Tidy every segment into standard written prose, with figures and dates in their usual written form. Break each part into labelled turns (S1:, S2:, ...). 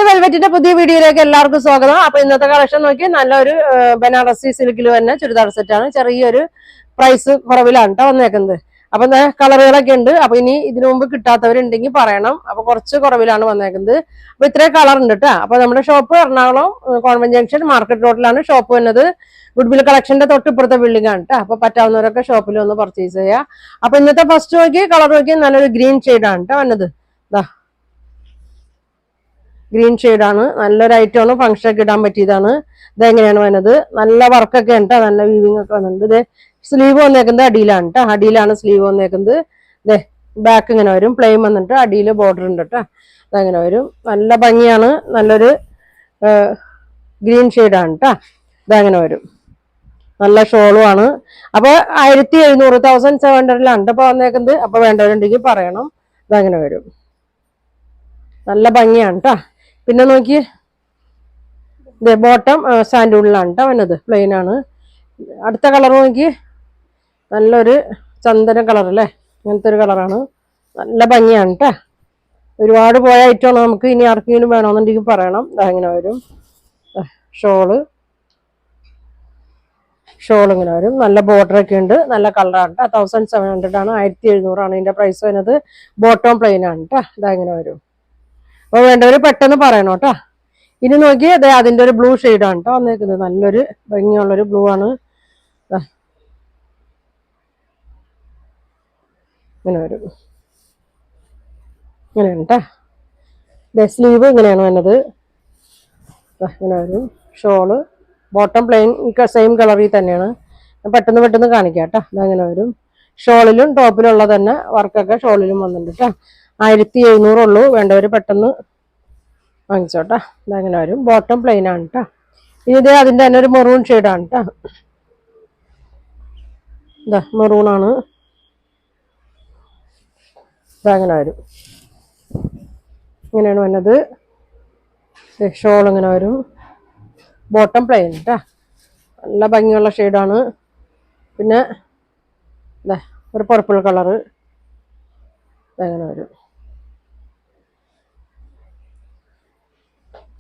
S1: വെൽവെറ്റിന്റെ പുതിയ വീഡിയോയിലേക്ക് എല്ലാവർക്കും സ്വാഗതം. അപ്പൊ ഇന്നത്തെ കളക്ഷൻ നോക്കി നല്ലൊരു ബനാറസി സിൽക്കിൽ തന്നെ ചുരിദാർ സെറ്റാണ്. ചെറിയൊരു പ്രൈസ് കുറവിലാണ് കേട്ടോ വന്നേക്കുന്നത്. അപ്പൊ കളറുകളൊക്കെ ഉണ്ട്. അപ്പൊ ഇനി ഇതിനു മുമ്പ് കിട്ടാത്തവരുണ്ടെങ്കിൽ പറയണം. അപ്പൊ കുറച്ച് കുറവിലാണ് വന്നേക്കുന്നത്. അപ്പൊ ഇത്രയും കളർ ഉണ്ട് കേട്ടോ. അപ്പൊ നമ്മുടെ shop Ernakulam convent junction market റോഡിലാണ് ഷോപ്പ് വന്നത്. ഗുഡ്വിൽ കളക്ഷന്റെ തൊട്ടിപ്പുറത്തെ ബിൽഡിംഗ് ആണ് കേട്ടോ. അപ്പൊ പറ്റാവുന്നവരൊക്കെ ഷോപ്പിൽ ഒന്ന് പർച്ചേസ് ചെയ്യാം. അപ്പൊ ഇന്നത്തെ ഫസ്റ്റ് നോക്കി കളർ നോക്കി നല്ലൊരു ഗ്രീൻ ഷെയ്ഡാണ് കേട്ടോ വന്നത്. ഗ്രീൻ ഷെയ്ഡാണ്, നല്ലൊരു ഐറ്റമാണ്, ഫംഗ്ഷൻ ഒക്കെ ഇടാൻ പറ്റിയതാണ്. ഇതെങ്ങനെയാണ് വന്നത്, നല്ല വർക്കൊക്കെ ഉണ്ട്, നല്ല വീവിംഗ് ഒക്കെ വന്നിട്ടുണ്ട്. ഇത് സ്ലീവ് വന്നേക്കുന്നത് അടിയിലാണ് കേട്ടോ, അടിയിലാണ് സ്ലീവ് വന്നേക്കുന്നത്. ഇതേ ബാക്ക് ഇങ്ങനെ വരും, പ്ലെയിൻ വന്നിട്ട് അടിയിൽ ബോർഡർ ഉണ്ട് കേട്ടോ. അതങ്ങനെ വരും, നല്ല ഭംഗിയാണ്, നല്ലൊരു ഗ്രീൻ ഷെയ്ഡാണ് കേട്ടോ. ഇതങ്ങനെ വരും, നല്ല ഷോളും ആണ്. അപ്പൊ 1700 1700 അപ്പൊ വന്നേക്കുന്നത്. അപ്പൊ വേണ്ടവരുണ്ടെങ്കിൽ പറയണം. ഇതങ്ങനെ വരും, നല്ല ഭംഗിയാണ് കേട്ടോ. പിന്നെ നോക്കി ബോട്ടം സാൻഡൂണിലാണ് കേട്ടോ വന്നത്, പ്ലെയിൻ ആണ്. അടുത്ത കളർ നോക്കി നല്ലൊരു ചന്ദന കളർ അല്ലേ, അങ്ങനത്തെ ഒരു കളറാണ്, നല്ല ഭംഗിയാണ് കേട്ടോ. ഒരുപാട് പോയ ഐറ്റമാണ്. നമുക്ക് ഇനി ആർക്കെങ്കിലും വേണമെന്നുണ്ടെങ്കിൽ പറയണം. അങ്ങനെ വരും ഷോള് ഇങ്ങനെ വരും, നല്ല ബോർഡർ ഒക്കെ ഉണ്ട്, നല്ല കളറാണ് കേട്ടോ. 1700 ആണ്, 1700 ആണ് ഇതിന്റെ പ്രൈസ് വരുന്നത്. ബോട്ടം പ്ലെയിൻ ആണ് കേട്ടോ. ഇതങ്ങനെ വരും. അപ്പൊ വേണ്ടവര് പെട്ടെന്ന് പറയണം കേട്ടോ. ഇനി നോക്കി അതെ അതിന്റെ ഒരു ബ്ലൂ ഷെയ്ഡാണ് കേട്ടോ വന്നേക്കുന്നത്, നല്ലൊരു ഭംഗിയുള്ളൊരു ബ്ലൂ ആണ്. ഇങ്ങനെ വരും, ഇങ്ങനെയാണ് കേട്ടോ. സ്ലീവ് ഇങ്ങനെയാണ് വന്നത്. ഇങ്ങനെ വരും ഷോള്, ബോട്ടം പ്ലെയിൻ സെയിം കളറിൽ തന്നെയാണ്. പെട്ടെന്ന് കാണിക്കാം കേട്ടോ. ഇതങ്ങനെ വരും. ഷോളിലും ടോപ്പിലുള്ള തന്നെ വർക്കൊക്കെ ഷോളിലും വന്നിട്ടുണ്ട് കേട്ടോ. 1700 ഉള്ളൂ, വേണ്ടവര് പെട്ടെന്ന് വാങ്ങിച്ചോട്ടാ. ഇതങ്ങനെ വരും, ബോട്ടം പ്ലെയിൻ ആണ് കേട്ടോ. ഇനി ഇത് അതിന്റെ തന്നെ ഒരു മെറൂൺ ഷെയ്ഡാണ് കേട്ടോ. ഇതാ മെറൂൺ ആണ്, ഇതങ്ങനെ വരും, ഇങ്ങനെയാണ് വന്നത്. ഷോൾ ഇങ്ങനെ വരും, ബോട്ടം പ്ലെയിൻ കേട്ടോ, നല്ല ഭംഗിയുള്ള ഷെയ്ഡാണ്. പിന്നെ ഇതാ ഒരു പർപ്പിൾ കളറ്, ഇതങ്ങനെ വരും,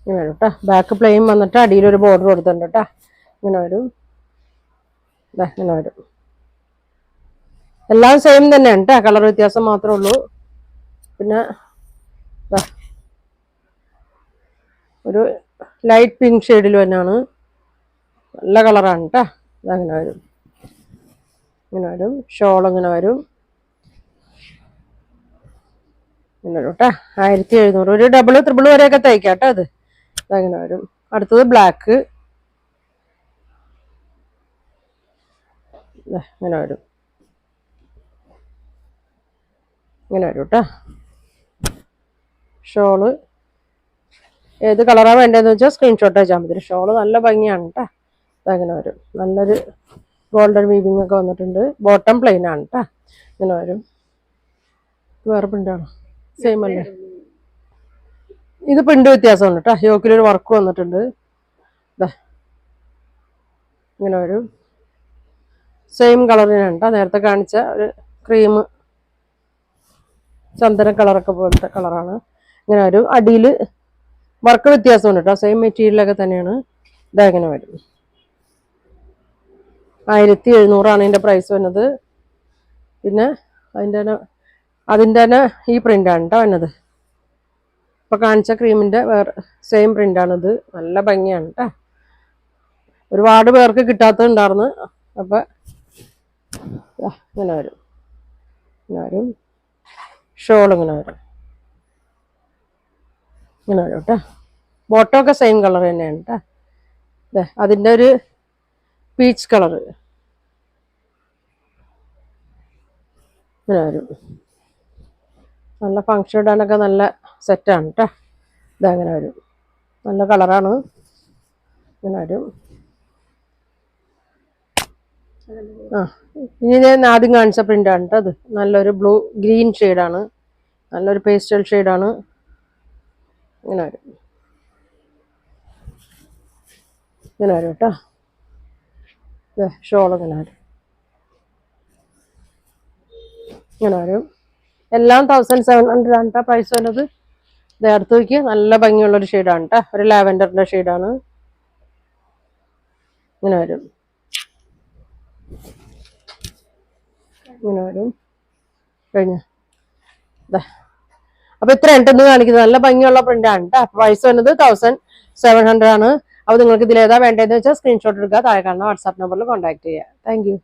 S1: ഇങ്ങനെ വരും കേട്ടോ. ബാക്ക് പ്ലെയിൻ വന്നിട്ട് അടിയിലൊരു ബോർഡർ കൊടുത്തിട്ടുണ്ട് കേട്ടോ. ഇങ്ങനെ വരും, ഇങ്ങനെ വരും. എല്ലാം സെയിം തന്നെയാണ് കേട്ടോ, കളർ വ്യത്യാസം മാത്രമേ ഉള്ളൂ. പിന്നെ ഒരു ലൈറ്റ് പിങ്ക് ഷെയ്ഡിൽ തന്നെയാണ്, നല്ല കളറാണ് കേട്ടോ. ഇതങ്ങനെ വരും, ഇങ്ങനെ വരും. ഷോൾ ഇങ്ങനെ വരും, ഇങ്ങനെ വരും കേട്ടോ. 1700, ഒരു ഡബിൾ ത്രിബിൾ വരെയൊക്കെ തയ്ക്കാം കേട്ടോ. അത് ഇതങ്ങനെ വരും. അടുത്തത് ബ്ലാക്ക്, ഇങ്ങനെ വരും, ഇങ്ങനെ വരും കേട്ടോ. ഷോള് ഏത് കളറാണ് വേണ്ടതെന്ന് വെച്ചാൽ സ്ക്രീൻഷോട്ട് അയച്ചാൽ മതി. ഷോള് നല്ല ഭംഗിയാണ് കേട്ടോ. ഇതങ്ങനെ വരും, നല്ലൊരു ഗോൾഡൻ വീവിംഗ് ഒക്കെ വന്നിട്ടുണ്ട്. ബോട്ടം പ്ലെയിൻ ആണ് കേട്ടോ. ഇങ്ങനെ വരും. വേറെ പ്രിന്റാണോ? സെയിം അല്ലേ? ഇത് പ്രിന്റ് വ്യത്യാസമുണ്ട് കേട്ടോ. യോക്കിലൊരു വർക്ക് വന്നിട്ടുണ്ട്. ഇങ്ങനെ വരും, സെയിം കളറിനാണ് കേട്ടോ. നേരത്തെ കാണിച്ച ഒരു ക്രീം ചന്ദന കളറൊക്കെ പോലത്തെ കളറാണ്. ഇങ്ങനെ വരും. അടിയിൽ വർക്ക് വ്യത്യാസമുണ്ട് കേട്ടോ, സെയിം മെറ്റീരിയലൊക്കെ തന്നെയാണ്. ഇതങ്ങനെ വരും. 1700 ആണ് ഇതിന്റെ പ്രൈസ് വരുന്നത്. പിന്നെ അതിൻ്റെ തന്നെ ഈ പ്രിന്റാണ് കേട്ടോ വന്നത്. ഇപ്പൊ കാണിച്ച ക്രീമിന്റെ വേറെ സെയിം പ്രിന്റാണിത്, നല്ല ഭംഗിയാണ് കേട്ടോ. ഒരുപാട് പേർക്ക് കിട്ടാത്തതുണ്ടായിരുന്നു. അപ്പൊ ഇങ്ങനെ വരും, ഇങ്ങനെ വരും. ഷോൾ ഇങ്ങനെ വരും, ഇങ്ങനെ വരും കേട്ടോ. ബോട്ടം ഒക്കെ സെയിം കളർ തന്നെയാണ് കേട്ടോ. അതിൻ്റെ ഒരു പീച്ച് കളറ് ഇങ്ങനെ വരും. നല്ല ഫങ്ഷൻ ഇടാനൊക്കെ നല്ല സെറ്റാണ് കേട്ടോ. ഇതങ്ങനെ വരും, നല്ല കളറാണ്. ഇങ്ങനെ വരും. ഇനി ഞാൻ ആദ്യം കാണിച്ച പ്രിന്റാണ് കേട്ടോ. അത് നല്ലൊരു ബ്ലൂ ഗ്രീൻ ഷെയ്ഡാണ്, നല്ലൊരു പേസ്റ്റൽ ഷെയ്ഡാണ്. ഇങ്ങനെ വരും, ഇങ്ങനെ വരും കേട്ടോ. ഷോൾ ഇങ്ങനെ വരും, ഇങ്ങനെ വരും. എല്ലാം 1700 ആണ് പ്രൈസ് വരുന്നത്. ഇത് അടുത്ത് നോക്കി നല്ല ഭംഗിയുള്ള ഒരു ഷെയ്ഡാണ് കേട്ടോ. ഒരു ലാവൻഡറിന്റെ ഷെയ്ഡാണ്. ഇങ്ങനെ വരും, ഇങ്ങനെ വരും. കഴിഞ്ഞ അപ്പൊ ഇത്ര ഉണ്ടെന്ന് കാണിക്കുന്നത്. നല്ല ഭംഗിയുള്ള പ്രിന്റാണ് കേട്ടോ. പ്രൈസ് വരുന്നത് 1700 ആണ്. അപ്പൊ നിങ്ങൾക്ക് ഇതിലേതാ വേണ്ടതെന്ന് വെച്ചാൽ സ്ക്രീൻഷോട്ട് എടുക്കുക, താഴെ കാണുന്ന വാട്സാപ്പ് നമ്പറിൽ കോൺടാക്ട് ചെയ്യുക. Thank you.